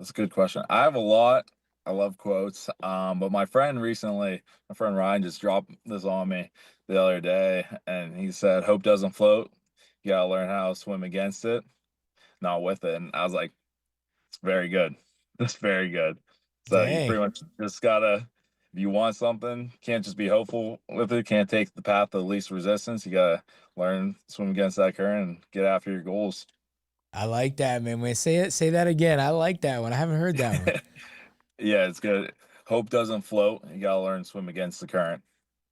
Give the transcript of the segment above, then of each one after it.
That's a good question. I have a lot. I love quotes. But my friend Ryan just dropped this on me the other day, and he said, "Hope doesn't float. You gotta learn how to swim against it, not with it." And I was like, "It's very good. That's very good." So you Dang. pretty much just gotta, if you want something, can't just be hopeful with it. Can't take the path of least resistance. You gotta learn swim against that current and get after your goals. I like that, man. Wait, say it. Say that again. I like that one. I haven't heard that one. Yeah, it's good. Hope doesn't float. You gotta learn to swim against the current,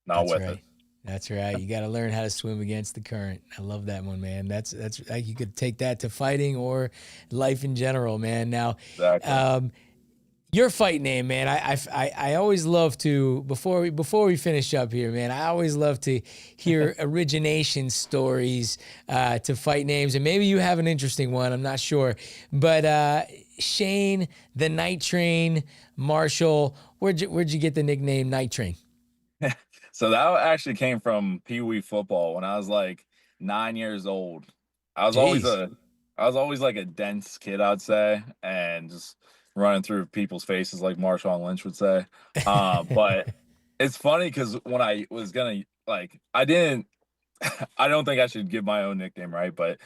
not That's with it. right. That's right. You got to learn how to swim against the current. I love that one, man. That's like you could take that to fighting or life in general, man. Now, Exactly. um, your fight name, man. I always love to before we finish up here, man. I always love to hear origination stories to fight names, and maybe you have an interesting one. I'm not sure, but Shane, the Night Train, Marshall. Where'd you get the nickname Night Train? So that actually came from Pee Wee football when I was like 9 years old. I was always Jeez. a, I was always like a dense kid, I'd say, and just running through people's faces like Marshawn Lynch would say. But it's funny because when I was gonna like, I don't think I should give my own nickname, right? But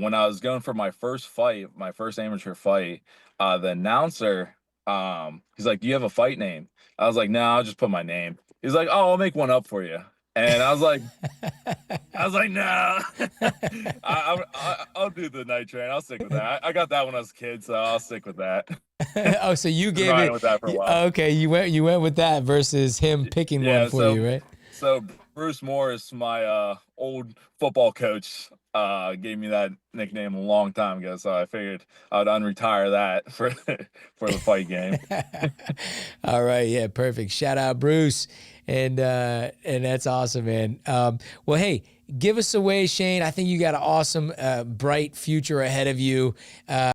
when I was going for my first fight, my first amateur fight, the announcer, he's like, "Do you have a fight name?" I was like, "No, I'll just put my name." He's like, "Oh, I'll make one up for you." And I was like, "No, I'll do the night train. I'll stick with that. I got that when I was a kid, so I'll stick with that." Oh, so you Been gave riding it. with that for a while. Okay, you went with that versus him picking one Yeah, for you, right? so Bruce Morris, my old football coach, gave me that nickname a long time ago. So I figured I'd unretire that for for the fight game. All right, yeah, perfect. Shout out Bruce, and that's awesome, man. Well, hey, give us away, Shane. I think you got an awesome, bright future ahead of you.